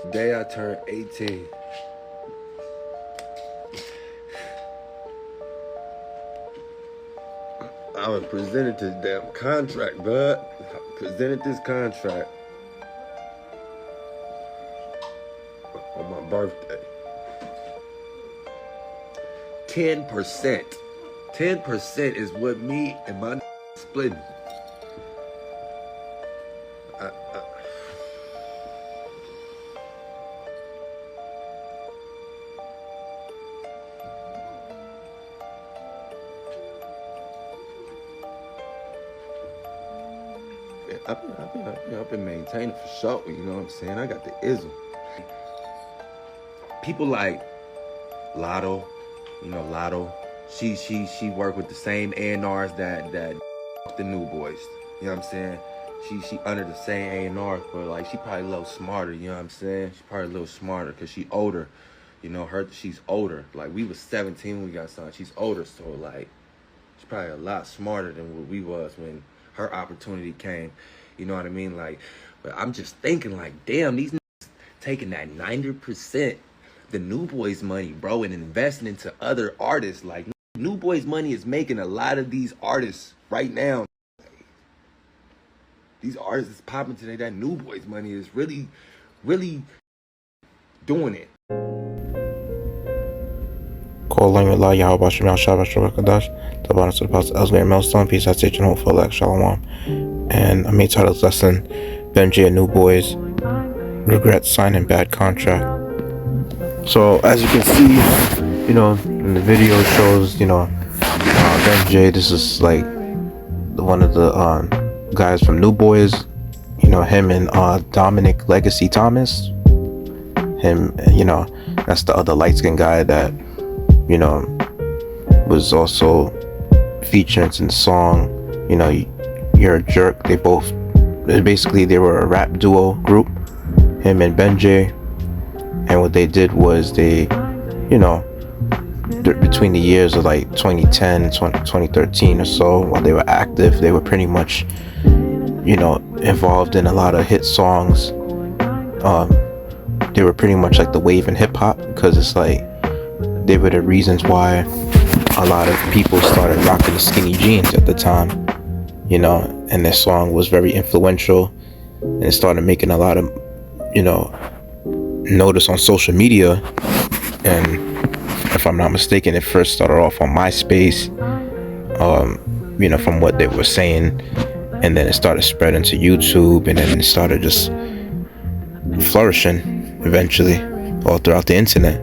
Day I turned 18. I was presented this damn contract, bud. Presented this contract on my birthday. 10%. 10% is what me and my splitting. I've been maintaining for sure, you know what I'm saying? I got the ism. People like Lotto, Lotto. She worked with the same A&Rs that the newboyz. You know what I'm saying? She under the same A&R, but like she probably a little smarter, you know what I'm saying? She probably a little smarter because she older. She's older. Like we was 17 when we got signed. She's older, so like she's probably a lot smarter than what we was when her opportunity came. You know what I mean? Like, but I'm just thinking like, damn, these niggas taking that 90%, the newboyz money, bro, and investing into other artists. Like, newboyz money is making a lot of these artists right now. These artists is popping today. That newboyz money is really, really doing it. And I made titles lesson Benji and newboyz regret signing bad contract. So as you can see, in the video shows, Benji, this is like one of the guys from newboyz, him and Dominic Legacy Thomas. Him, that's the other light-skinned guy that, was also featured in the song, You're a Jerk. They were a rap duo group, him and Benji. And what they did was they, between the years of like 2010 and 2013 or so, while they were active, they were pretty much, involved in a lot of hit songs. They were pretty much like the wave in hip hop, because it's like they were the reasons why a lot of people started rocking the skinny jeans at the time, and their song was very influential, and it started making a lot of, notice on social media. And if I'm not mistaken, it first started off on MySpace, from what they were saying, and then it started spreading to YouTube, and then it started just flourishing eventually all throughout the internet.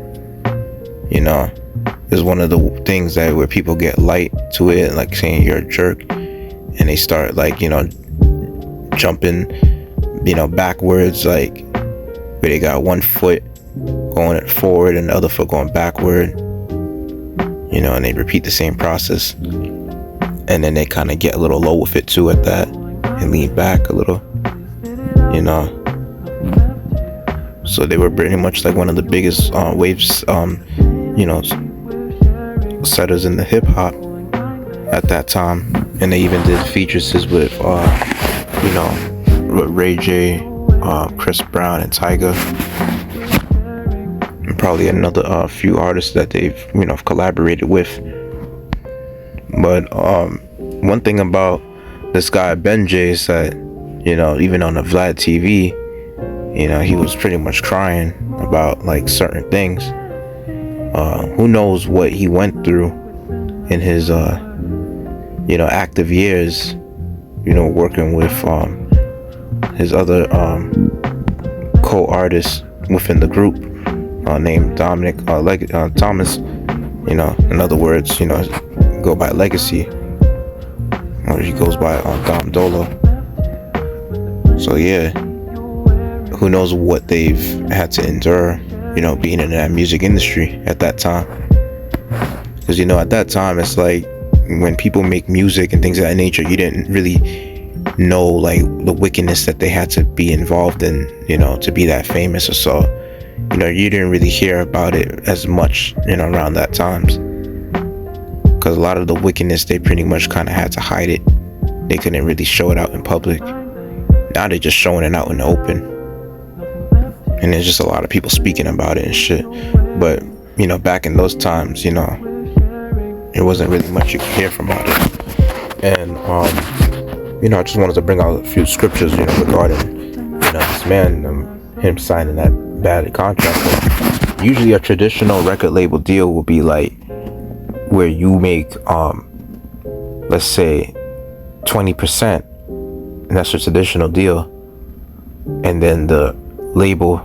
It's one of the things that where people get light to it, like saying you're a jerk, and they start like jumping backwards, like where they got one foot going forward and the other foot going backward, and they repeat the same process, and then they kind of get a little low with it too at that, and lean back a little, so they were pretty much like one of the biggest waves setters in the hip hop at that time. And they even did features with Ray J, Chris Brown, and Tyga, and probably another few artists that they've collaborated with. But one thing about this guy Benji is that even on the Vlad TV, he was pretty much crying about like certain things. Who knows what he went through in his active years, working with his other co-artists within the group, named Dominic Thomas. In other words, go by Legacy, or he goes by Dom Dolo. So yeah, who knows what they've had to endure, being in that music industry at that time. Because at that time, it's like when people make music and things of that nature, you didn't really know like the wickedness that they had to be involved in, to be that famous or so. You didn't really hear about it as much, around that times, because a lot of the wickedness, they pretty much kind of had to hide it. They couldn't really show it out in public. Now they're just showing it out in the open, and there's just a lot of people speaking about it and shit. But back in those times, it wasn't really much you could hear from about it. And I just wanted to bring out a few scriptures, regarding this man, him signing that bad contract. And usually a traditional record label deal will be like where you make let's say 20%, and that's a traditional deal, and then the label,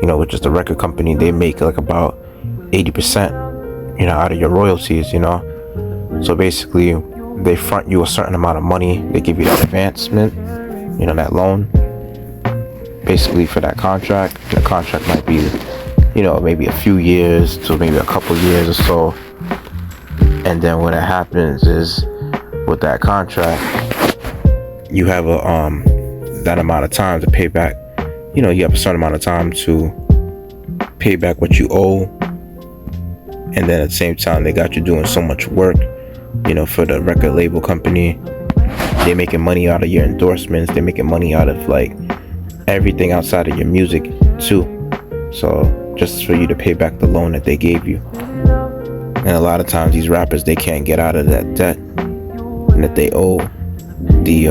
which is the record company, they make like about 80% out of your royalties. So basically they front you a certain amount of money, they give you that advancement, that loan basically for that contract. The contract might be maybe a few years to maybe a couple years or so. And then what happens is, with that contract, you have that amount of time to pay back. You have a certain amount of time to pay back what you owe. And then at the same time, they got you doing so much work, for the record label company. They're making money out of your endorsements. They're making money out of like everything outside of your music too. So just for you to pay back the loan that they gave you. And a lot of times these rappers, they can't get out of that debt that they owe the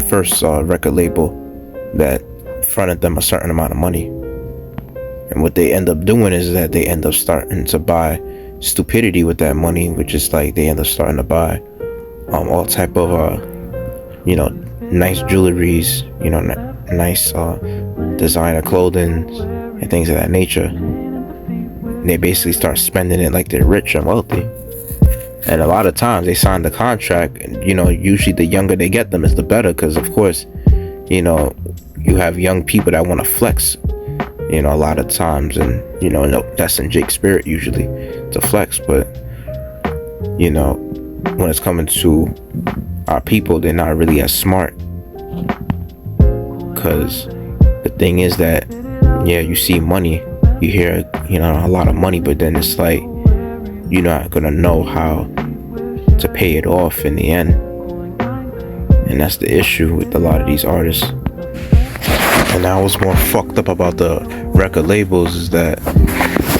first record label that fronted them a certain amount of money. And what they end up doing is that they end up starting to buy stupidity with that money, which is like they end up starting to buy all type of nice jewelries, nice designer clothing and things of that nature. And they basically start spending it like they're rich and wealthy. And a lot of times they sign the contract, and usually the younger they get them is the better, because of course you have young people that want to flex, a lot of times, and that's in Jake's spirit usually, to flex. But when it's coming to our people, they're not really as smart, because the thing is that you see money, you hear a lot of money, but then it's like you're not gonna know how to pay it off in the end. And that's the issue with a lot of these artists. And now what's more fucked up about the record labels is that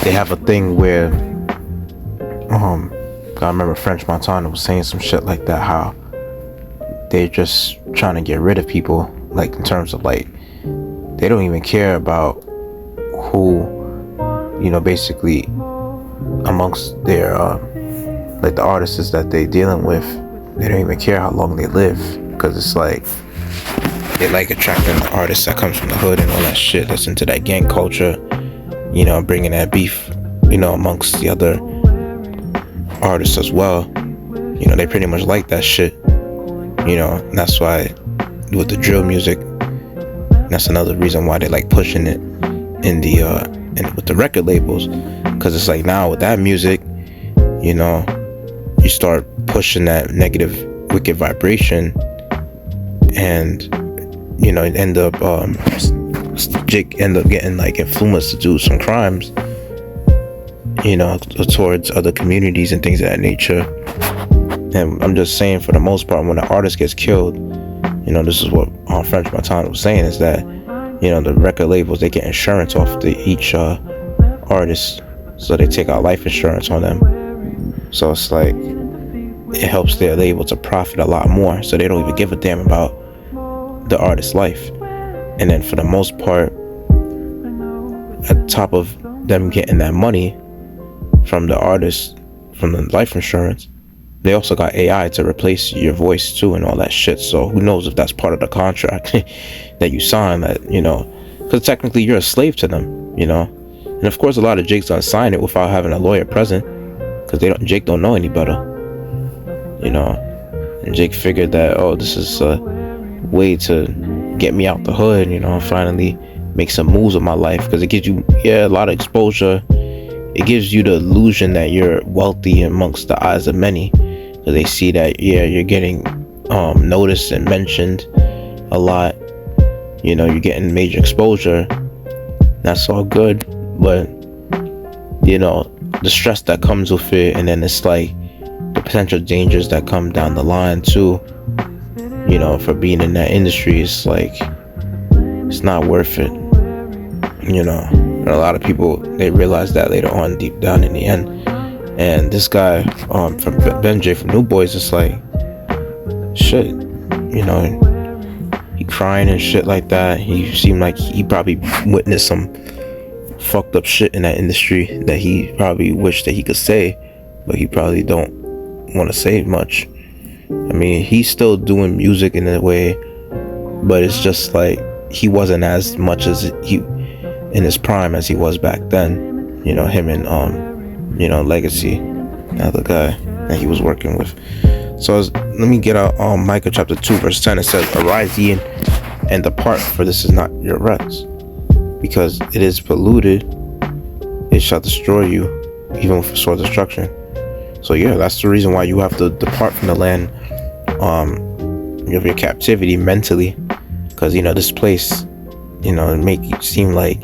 they have a thing where I remember French Montana was saying some shit like that, how they're just trying to get rid of people, like in terms of like they don't even care about who basically amongst their like the artists that they dealing with. They don't even care how long they live, because it's like they like attracting the artists that comes from the hood and all that shit, that's into that gang culture, bringing that beef amongst the other artists as well. They pretty much like that shit, and that's why with the drill music, that's another reason why they like pushing it in the and with the record labels, because it's like now with that music, you start pushing that negative wicked vibration, and end up Jake end up getting like influenced to do some crimes, towards other communities and things of that nature. And I'm just saying, for the most part, when an artist gets killed, this is what French Montana was saying, is that the record labels, they get insurance off each artist, so they take out life insurance on them. So it's like it helps their label to profit a lot more, so they don't even give a damn about the artist's life. And then for the most part, at top of them getting that money from the artist, from the life insurance, they also got AI to replace your voice too and all that shit. So who knows if that's part of the contract that you sign, that because technically you're a slave to them, And of course a lot of Jake's gonna sign it without having a lawyer present, because Jake don't know any better, And Jake figured that, this is a way to get me out the hood, finally make some moves with my life, because it gives you a lot of exposure. It gives you the illusion that you're wealthy amongst the eyes of many, because they see that you're getting noticed and mentioned a lot, you're getting major exposure. That's all good, but the stress that comes with it, and then it's like the potential dangers that come down the line too, for being in that industry, it's like it's not worth it. you know. And a lot of people, they realize that later on, deep down in the end. And this guy from Benjay from newboyz, it's like, shit, you know, he crying and shit like that. He seemed like he probably witnessed some fucked up shit in that industry that he probably wished that he could say, but he probably don't want to say much. I mean, he's still doing music in a way, but it's just like he wasn't as much as he in his prime as he was back then. You know, him and you know, Legacy, the other guy that he was working with. So let me get out Micah chapter 2 verse 10. It says, "Arise ye and depart, for this is not your rest, because it is polluted, it shall destroy you, even with sword destruction." So yeah, that's the reason why you have to depart from the land of your captivity mentally, because, you know, this place, you know, make it seem like,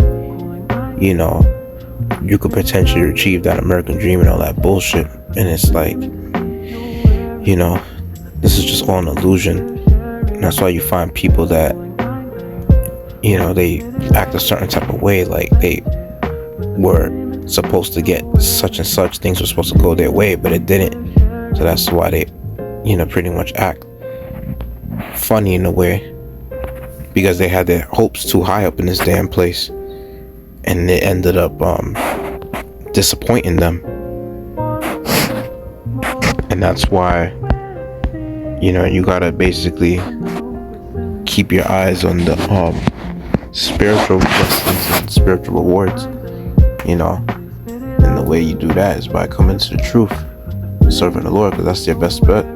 you know, you could potentially achieve that American dream and all that bullshit, and it's like, you know, this is just all an illusion. And that's why you find people that, you know, they act a certain type of way, like they were supposed to get such and such, things were supposed to go their way, but it didn't. So that's why they, you know, pretty much act funny in a way, because they had their hopes too high up in this damn place, and it ended up disappointing them. And that's why, you know, you gotta basically keep your eyes on the spiritual blessings and spiritual rewards, you know. And the way you do that is by coming to the truth, serving the Lord, because that's your best bet.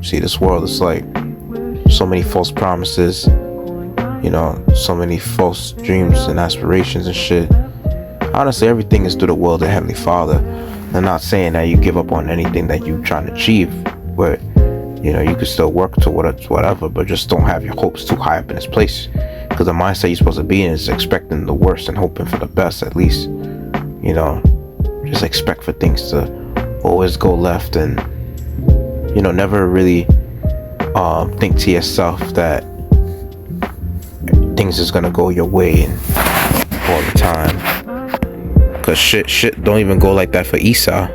See, this world is like so many false promises, you know, so many false dreams and aspirations and shit. Honestly, everything is through the will of the Heavenly Father. I'm not saying that you give up on anything that you're trying to achieve, but, you know, you can still work to whatever, but just don't have your hopes too high up in this place, because the mindset you're supposed to be in is expecting the worst and hoping for the best, at least. You know, just expect for things to always go left, and, you know, never really think to yourself that things is gonna go your way and all the time, because shit don't even go like that for Esau.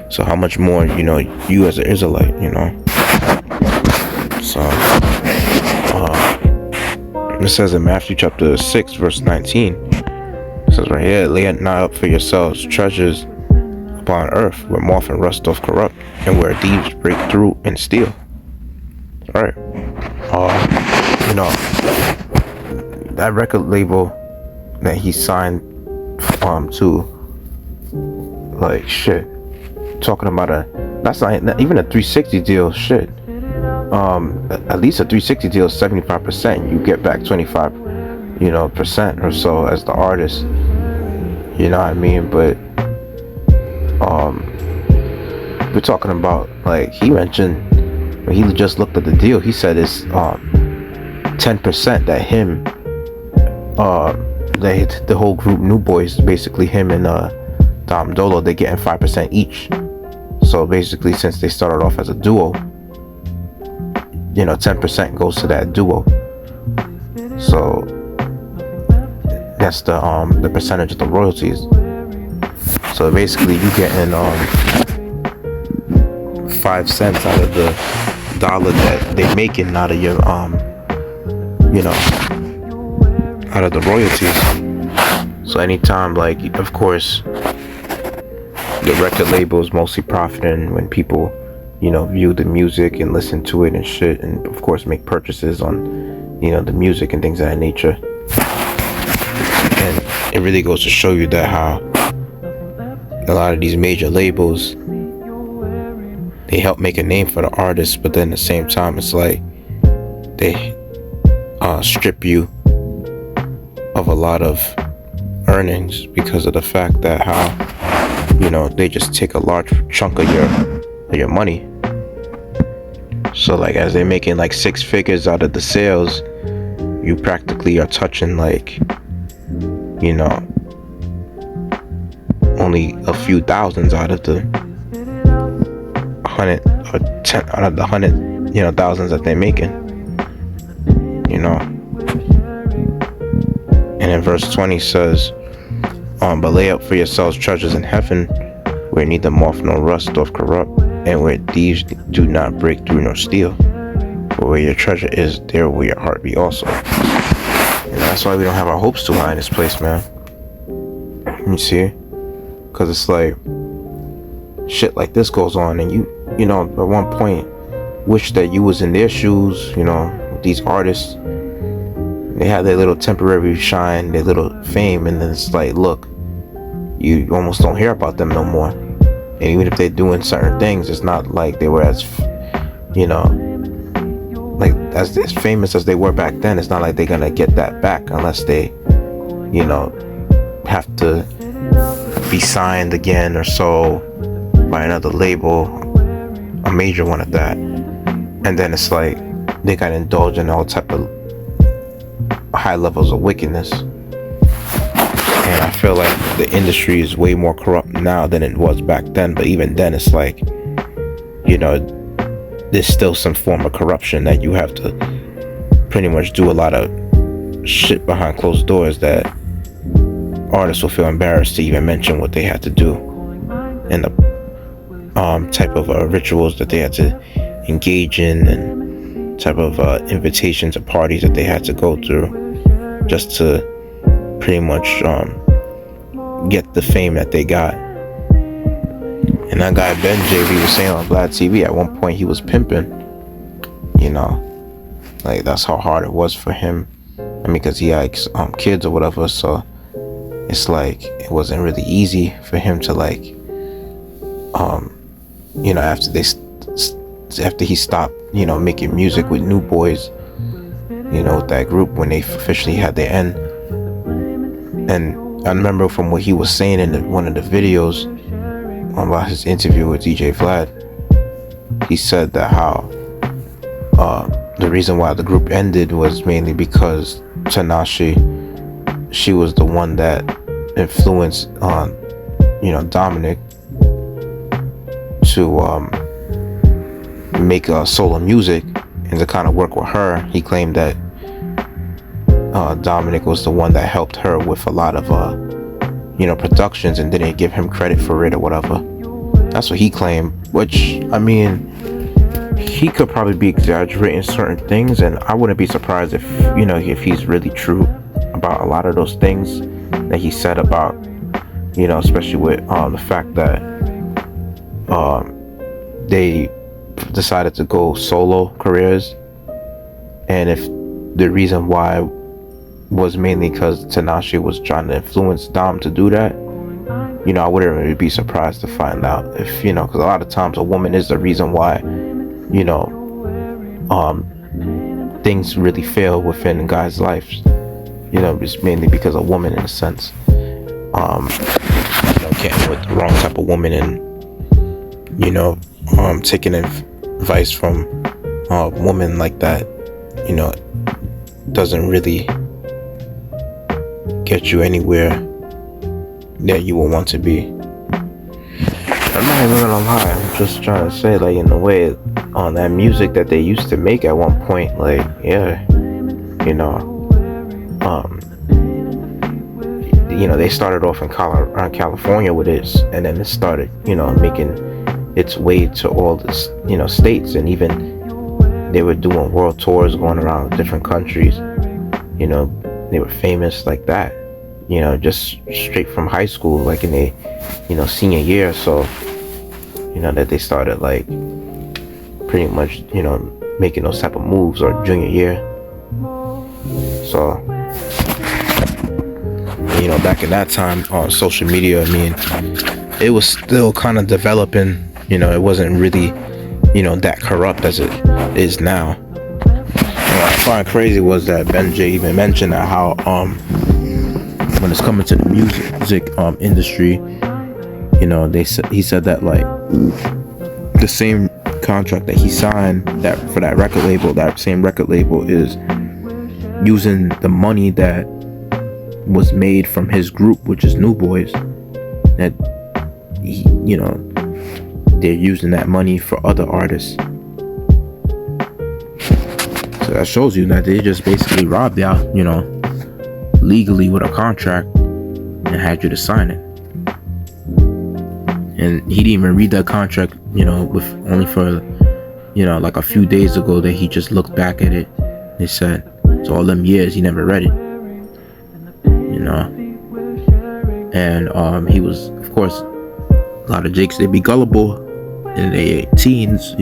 So how much more, you know, you as an Israelite, you know. So it says in Matthew chapter 6 verse 19, it says right here, "Lay not up for yourselves treasures upon earth, where moth and rust doth corrupt, and where thieves break through and steal." All right. You know, that record label that he signed to, like, shit, talking about that's not even a 360 deal, shit. At least a 360 deal is 75%. You get back 25, you know, percent or so as the artist. You know what I mean? But we're talking about, like, he mentioned when he just looked at the deal, he said it's 10% that him, the whole group newboyz, basically him and Dom Dolo, they're getting 5% each. So basically, since they started off as a duo, you know, 10% goes to that duo. So that's the percentage of the royalties. So basically, you getting 5 cents out of the dollar that they making out of your you know, out of the royalties. So anytime, like, of course, the record label is mostly profiting when people, you know, view the music and listen to it and shit, and of course make purchases on, you know, the music and things of that nature. And it really goes to show you that how a lot of these major labels, they help make a name for the artists, but then at the same time, it's like they strip you of a lot of earnings because of the fact that how, you know, they just take a large chunk of your money. So, like, as they're making like 6 figures out of the sales, you practically are touching, like, you know, only a few thousands out of the 100 or 10 out of the 100, you know, thousands that they're making, you know. And And in verse 20 says, but lay up for yourselves treasures in heaven, where neither moth nor rust doth corrupt, and where thieves do not break through nor steal. For where your treasure is, there will your heart be also. And that's why we don't have our hopes too high in this place, man. You see? Because it's like, shit like this goes on, and you know, at one point, wish that you was in their shoes, you know, these artists. They have their little temporary shine, their little fame, and then it's like, look, you almost don't hear about them no more. And even if they're doing certain things, it's not like they were as, you know, like as famous as they were back then. It's not like they're gonna get that back unless they, you know, have to be signed again or so by another label, a major one at that. And then it's like they gotta indulge in all type of high levels of wickedness. And I feel like the industry is way more corrupt now than it was back then. But even then, it's like, you know, there's still some form of corruption that you have to pretty much do a lot of shit behind closed doors that artists will feel embarrassed to even mention what they had to do, and the type of rituals that they had to engage in, and type of invitations or parties that they had to go through just to pretty much get the fame that they got. And that guy Ben JV was saying on Vlad TV at one point he was pimping, you know, like that's how hard it was for him. I mean, because he had kids or whatever, so it's like it wasn't really easy for him to, like, you know, after he stopped, you know, making music with newboyz, you know, with that group, when they officially had their end. And I remember from what he was saying in one of the videos about his interview with DJ Vlad, he said that how the reason why the group ended was mainly because Tinashe, she was the one that influenced you know, Dominic to make solo music and to kind of work with her. He claimed that Dominic was the one that helped her with a lot of you know, productions, and didn't give him credit for it or whatever. That's what he claimed, which, I mean, he could probably be exaggerating certain things, and I wouldn't be surprised if, you know, if he's really true about a lot of those things that he said about, you know, especially with the fact that they decided to go solo careers, and if the reason why was mainly because Tinashe was trying to influence Dom to do that, you know, I wouldn't really be surprised to find out if, you know, because a lot of times a woman is the reason why, you know, things really fail within guys' lives. You know, it's mainly because a woman, in a sense, you know, getting with the wrong type of woman, and, you know, taking advice from a woman like that, you know, doesn't really get you anywhere that you will want to be. I'm not even gonna lie, I'm just trying to say, like, in a way, on that music that they used to make at one point, like, yeah, you know, you know, they started off in California with it, and then it started, you know, making its way to all the, you know, states, and even they were doing world tours going around different countries. You know, they were famous like that, you know, just straight from high school, like in a, you know, senior year or so, you know, that they started, like, pretty much, you know, making those type of moves, or junior year. So, you know, back in that time on social media, I mean, it was still kind of developing, you know, it wasn't really, you know, that corrupt as it is now. And what I find crazy was that Ben J even mentioned that how when it's coming to the music industry, you know, he said that, like, the same contract that he signed that for that record label, that same record label is using the money that was made from his group, which is newboyz, that he, you know, they're using that money for other artists. So that shows you that they just basically robbed out, you know, legally with a contract and had you to sign it. And he didn't even read that contract, with only for, like a few days ago that he just looked back at it. They said, so all them years he never read it, And he was, of course, a lot of Jakes, they be gullible in their teens,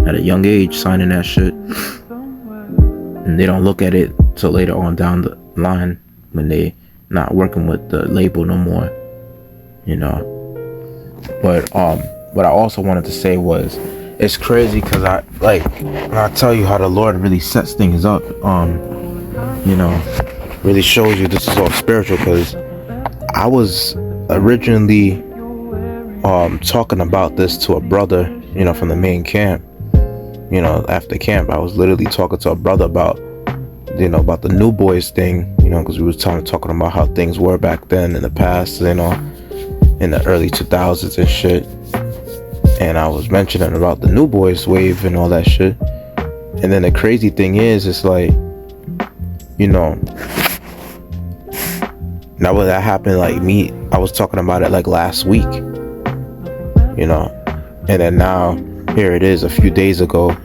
at a young age, signing that shit. And they don't look at it till later on down the line when they not working with the label no more, But what I also wanted to say was, it's crazy because when I tell you how the Lord really sets things up, really shows you this is all spiritual. Because I was originally talking about this to a brother, from the main camp. After camp, I was literally talking to a brother about the newboyz thing, because we was talking about how things were back then in the past, in the early 2000s and shit. And I was mentioning about the newboyz wave and all that shit. And then the crazy thing is, it's like, now when that happened, I was talking about it last week, and then now here it is a few days ago,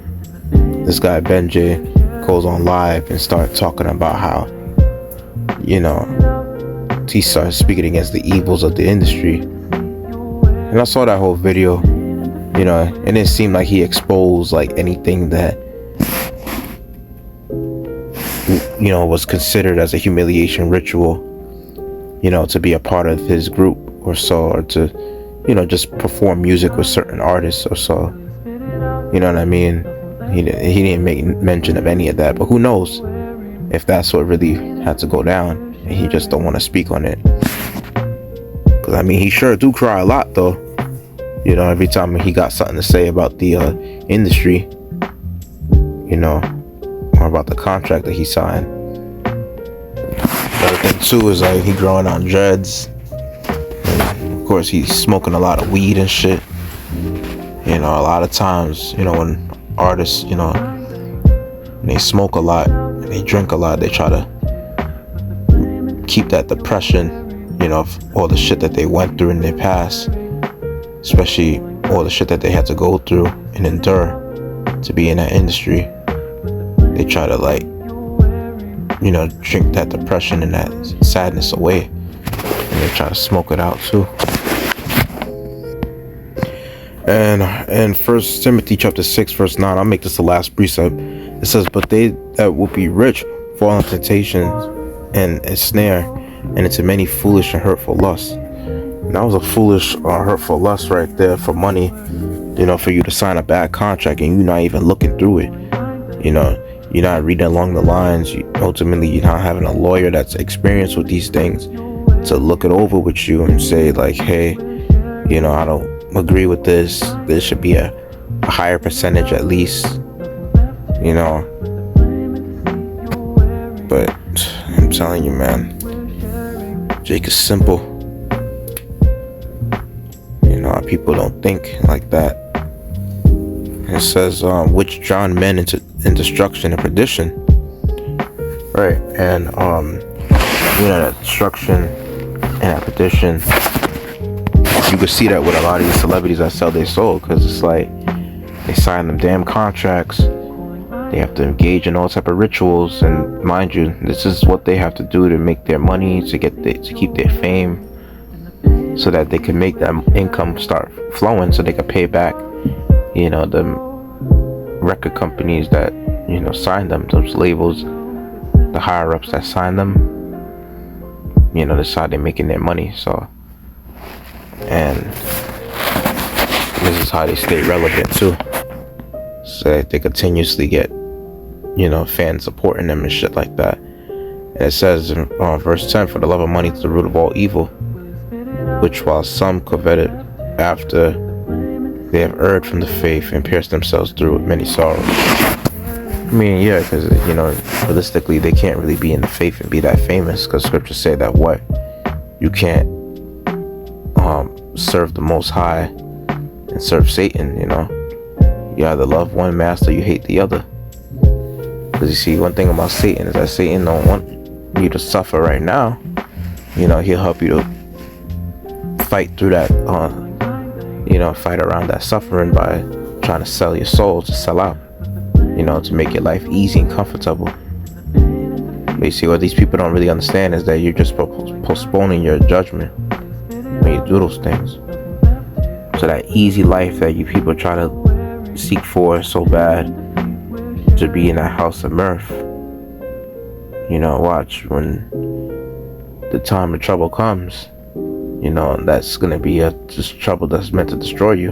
this guy Benji goes on live and starts talking about how, he starts speaking against the evils of the industry. And I saw that whole video, and it seemed like he exposed anything that was considered as a humiliation ritual, to be a part of his group or so, or to just perform music with certain artists or so. You know what I mean? He didn't make mention of any of that, but who knows if that's what really had to go down, and he just don't want to speak on it. Because he sure do cry a lot though, every time he got something to say about the industry, or about the contract that he signed. The other thing too is he growing on dreads, and of course he's smoking a lot of weed and shit. A lot of times, when artists, they smoke a lot and they drink a lot, they try to keep that depression, of all the shit that they went through in their past, especially all the shit that they had to go through and endure to be in that industry. They try to drink that depression and that sadness away, and they try to smoke it out too. And in 1 Timothy chapter 6 verse 9, I'll make this the last precept. It says, but they that will be rich fall into temptation and a snare, and into many foolish and hurtful lusts. And that was a foolish or hurtful lust right there for money, for you to sign a bad contract and you're not even looking through it. You're not reading along the lines. Ultimately, you're not having a lawyer that's experienced with these things to look it over with you and say hey, I don't agree with this. There should be a higher percentage at least, But I'm telling you, man, Jake is simple. People don't think like that. It says, which drown men into destruction and perdition. Right, and that destruction and that perdition, you can see that with a lot of these celebrities that sell their soul, because it's they sign them damn contracts. They have to engage in all type of rituals, and mind you, this is what they have to do to make their money, to keep their fame, so that they can make that income start flowing, so they can pay back, the record companies that signed them, those labels, the higher ups that signed them. That's how they're making their money. So, and this is how they stay relevant too, so that they continuously get fans supporting them and shit like that. And it says in verse 10, for the love of money is the root of all evil, which while some coveted after, they have erred from the faith and pierced themselves through with many sorrows. Yeah, because realistically they can't really be in the faith and be that famous, because scriptures say that you can't serve the Most High and serve Satan. You either love one master, you hate the other. Because you see, one thing about Satan is that Satan don't want you to suffer right now, he'll help you to fight through that, fight around that suffering by trying to sell your soul, to sell out, to make your life easy and comfortable. Basically, what these people don't really understand is that you're just postponing your judgment when you do those things. So that easy life that you people try to seek for so bad, to be in that house of mirth, watch when the time of trouble comes, that's gonna be just trouble that's meant to destroy you.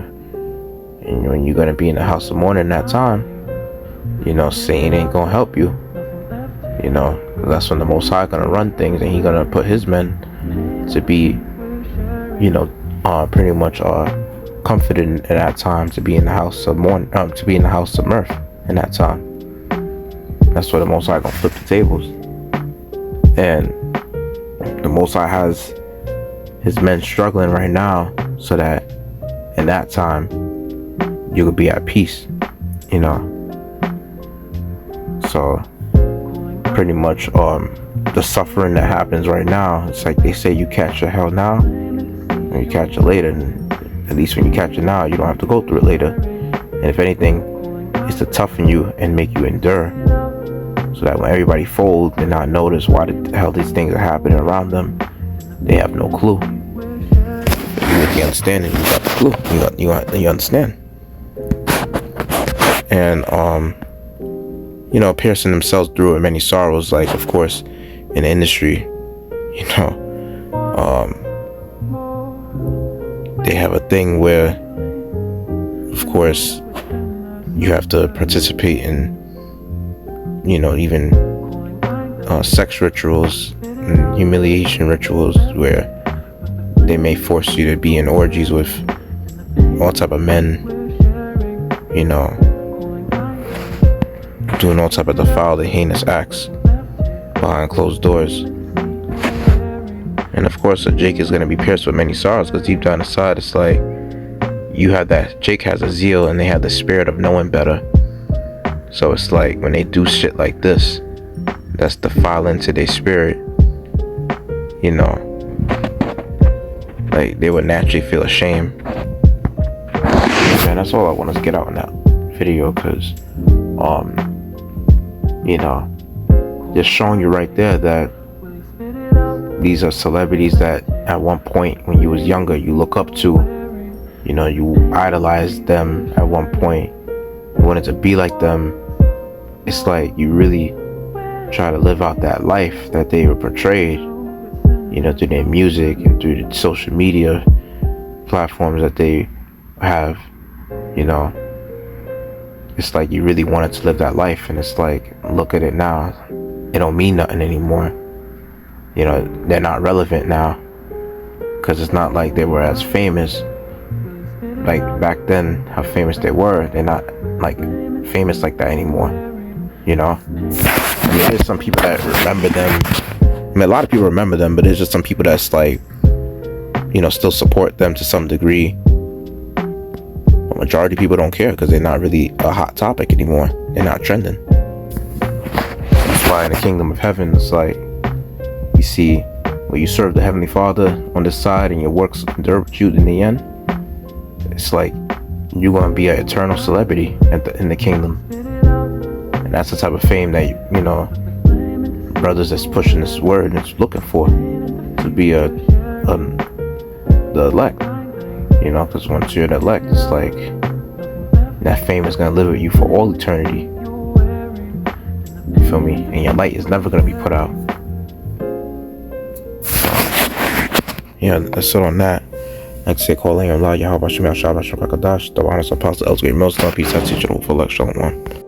And when you're gonna be in the house of mourning that time, Satan ain't gonna help you. That's when the Most High gonna run things, and he gonna put his men to be, pretty much comforted in that time, to be in the house of mourning, to be in the house of mirth in that time. That's where the Most High gonna flip the tables, and the Most High has his men struggling right now, so that in that time you could be at peace. So pretty much the suffering that happens right now, it's like they say, you catch your hell now and you catch it later, and at least when you catch it now, you don't have to go through it later. And if anything, it's to toughen you and make you endure, so that when everybody folds and not notice why the hell these things are happening around them, they have no clue. You with the understanding, you got the clue. You understand. And piercing themselves through with many sorrows, like, of course, in the industry, they have a thing where, of course, you have to participate in, even sex rituals and humiliation rituals, where they may force you to be in orgies with all type of men, doing all type of defiled, heinous acts behind closed doors. And of course, Jake is going to be pierced with many sorrows, because deep down inside, it's like you have that. Jake has a zeal, and they have the spirit of knowing better. So it's like when they do shit like this, that's defiling to their spirit. Like they would naturally feel ashamed. Man, that's all I want to get out in that video, because just showing you right there that these are celebrities that at one point when you was younger you look up to, you idolized them at one point, you wanted to be like them. It's like you really try to live out that life that they were portrayed, through their music and through the social media platforms that they have. It's like you really wanted to live that life, and it's like, look at it now, it don't mean nothing anymore. They're not relevant now, because it's not like they were as famous like back then, how famous they were. They're not like famous like that anymore. There's some people that remember them. A lot of people remember them, but there's just some people that's like, still support them to some degree. The majority of people don't care, because they're not really a hot topic anymore. They're not trending. That's why in the kingdom of heaven, it's like, you see, when you serve the Heavenly Father on this side and your works endure with you in the end, it's like you're going to be an eternal celebrity in the kingdom. And that's the type of fame that, brothers that's pushing this word and is looking for, to be the elect. Because once you're the elect, it's like that fame is going to live with you for all eternity. You feel me? And your light is never going to be put out. Yeah, that's it on that. Like I say, calling Allah, Yahweh Shem Yasharahla, the honest apostle, Elsgate Mills, peace, I teach it all for lecture 1.